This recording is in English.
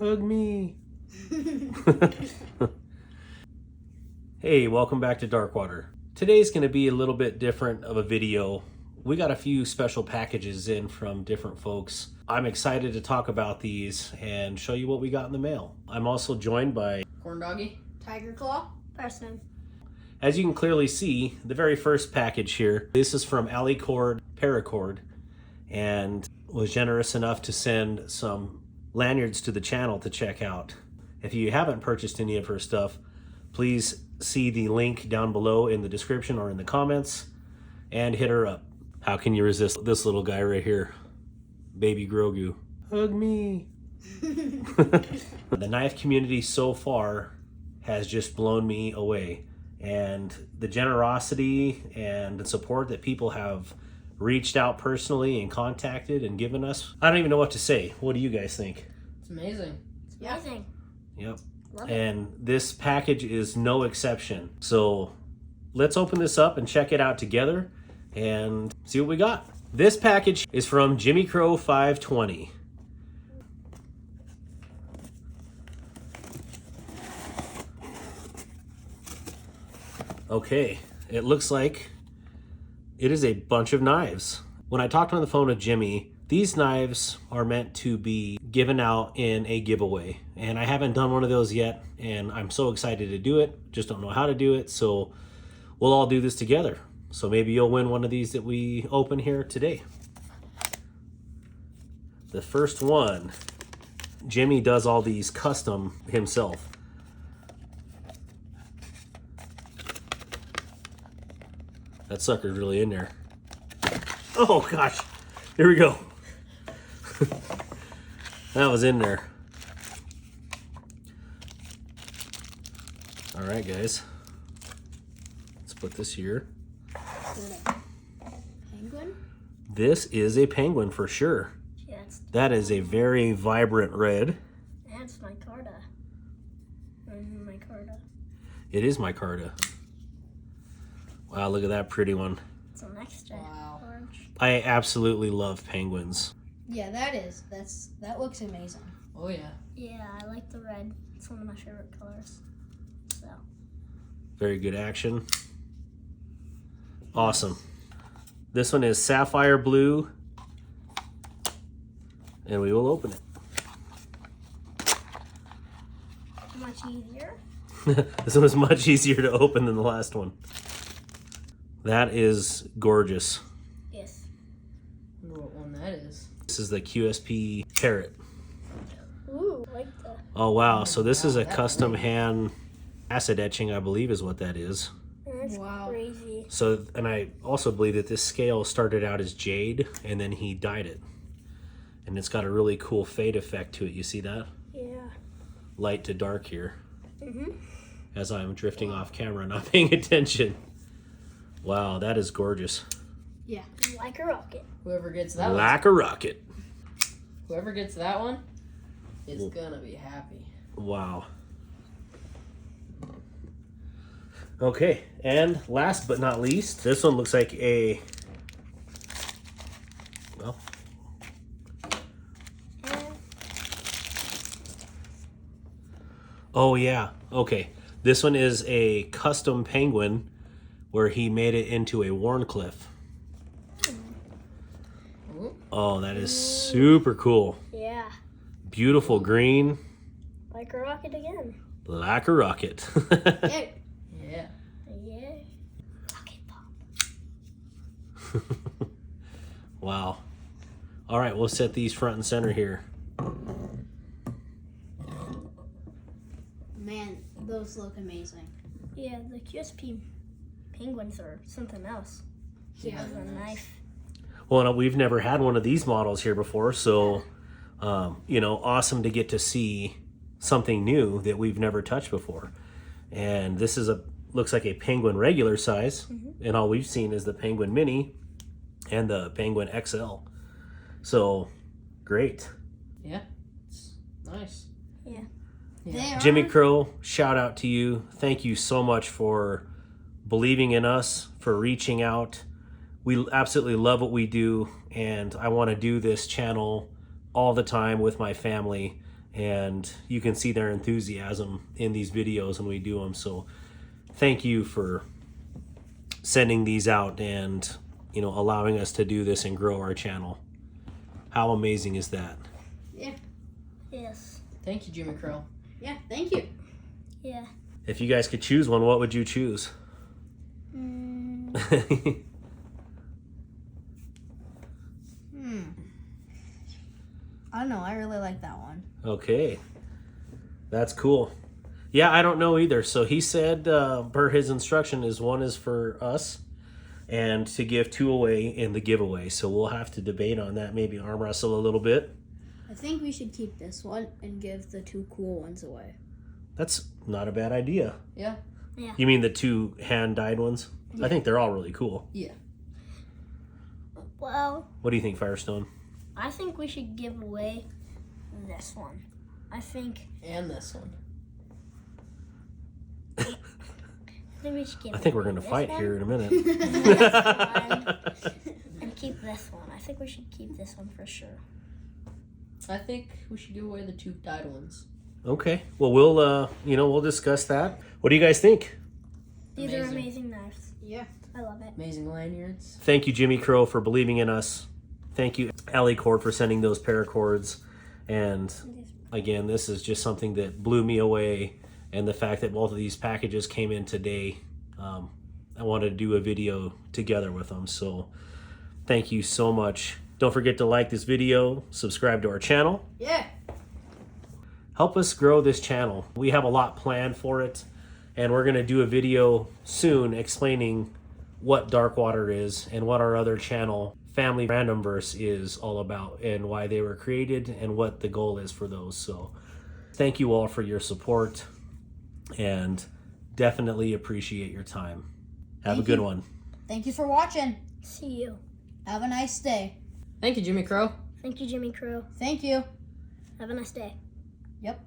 Hug me. Hey, welcome back to Darkwater. Today's going to be a little bit different of a video. We got a few special packages in from different folks. I'm excited to talk about these and show you what we got in the mail. I'm also joined by Corn Doggy, Tiger Claw, Person. As you can clearly see, the very first package here, this is from Alicord Paracord, and was generous enough to send some lanyards to the channel to check out. If you haven't purchased any of her stuff, please see the link down below in the description or in the comments and hit her up. How can you resist this little guy right here? Baby Grogu. Hug me. The knife community so far has just blown me away. And the generosity and the support that people have reached out personally and contacted and given us, I don't even know what to say. What do you guys think? it's amazing. It's amazing. Yep. Love it. And this package is no exception. So let's open this up and check it out together and see what we got. This package is from Jimmy Crow 520. Okay, it looks like it is a bunch of knives. When I talked on the phone with Jimmy, these knives are meant to be given out in a giveaway. And I haven't done one of those yet, and I'm so excited to do it. Just don't know how to do it, so we'll all do this together. So maybe you'll win one of these that we open here today. The first one, Jimmy does all these custom himself. That sucker's really in there. Oh gosh, here we go. That was in there. All right, guys. Let's put this here. Penguin? This is a penguin for sure. Yeah, it's, That is a very vibrant red. that's my Carta. My Carta. It is micarta. Wow, look at that pretty one. It's an extra Wow. orange. I absolutely love penguins. Yeah, that looks amazing. Oh yeah. Yeah, I like the red. It's one of my favorite colors. So, Very good action. Awesome. This one is sapphire blue. And we will open it. much easier. This one was much easier to open than the last one. That is gorgeous. Yes. I wonder what one that is. This is the QSP Parrot. Ooh, I like the. Oh wow, so this is a That's custom really- hand acid etching, I believe is what that is. That's Wow. crazy. So, and I also believe that this scale started out as jade and then he dyed it. And it's got a really cool fade effect to it. You see that? Yeah. Light to dark here. Mhm. As I'm drifting off camera, not paying attention. Wow, that is gorgeous. Yeah. Like a rocket. Whoever gets that one, Like a rocket. whoever gets that one is gonna be happy. Wow. Okay, and last but not least, this one looks like a, well, oh yeah, okay. This one is a custom penguin where he made it into a Warncliffe. Ooh. Oh, that is super cool. Yeah. Beautiful green, Like a rocket again. like a rocket. Yeah. Yeah. Yeah. Rocket pop. Wow. All right, we'll set these front and center here. Man, those look amazing. Yeah, the QSP penguins are something else. He Yeah, has a they're nice. knife. Well, no, we've never had one of these models here before, so you know, awesome to get to see something new that we've never touched before. And this is looks like a penguin regular size, and all we've seen is the penguin mini and the penguin XL. So great. Yeah. It's nice. Yeah. Yeah. They are. Jimmy Crow, shout out to you. Thank you so much for believing in us, for reaching out. We absolutely love what we do, and I want to do this channel all the time with my family and you can see their enthusiasm in these videos when we do them. So thank you for sending these out and, you know, allowing us to do this and grow our channel. How amazing is that? Yeah. Yes. Thank you, Jimmy Crow. Yeah. Thank you. Yeah. If you guys could choose one, what would you choose? I don't know. I really like that one. Okay, that's cool. Yeah, I don't know either. So he said, per his instruction, is one is for us and to give 2 away in the giveaway. So we'll have to debate on that, maybe arm wrestle a little bit. I think we should keep this one and give the 2 cool ones away. That's not a bad idea. Yeah. You mean the 2 hand-dyed ones? I think they're all really cool. Yeah. Well, What do you think, Firestone? I think we should give away this one. I think And this one. we should give I think we're away going to this fight one here in a minute. and keep this one. I think we should keep this one for sure. I think we should give away the 2 dyed ones. Okay. Well, we'll discuss that. What do you guys think? These are Amazing. amazing knives. Yeah. I love it. Amazing lanyards. Thank you, Jimmy Crow, for believing in us. Thank you, Alley Cord, for sending those paracords. And again, this is just something that blew me away. And the fact that both of these packages came in today, I wanted to do a video together with them. So thank you so much. Don't forget to like this video, subscribe to our channel. Yeah. Help us grow this channel. We have a lot planned for it. And we're going to do a video soon explaining what Darkwater is and what our other channel, Family Randomverse, is all about and why they were created and what the goal is for those. So thank you all for your support and definitely appreciate your time. Have a good one. Thank you for watching. See you. Have a nice day. Thank you, Jimmy Crow. Thank you, Jimmy Crow. Thank you. Have a nice day. Yep.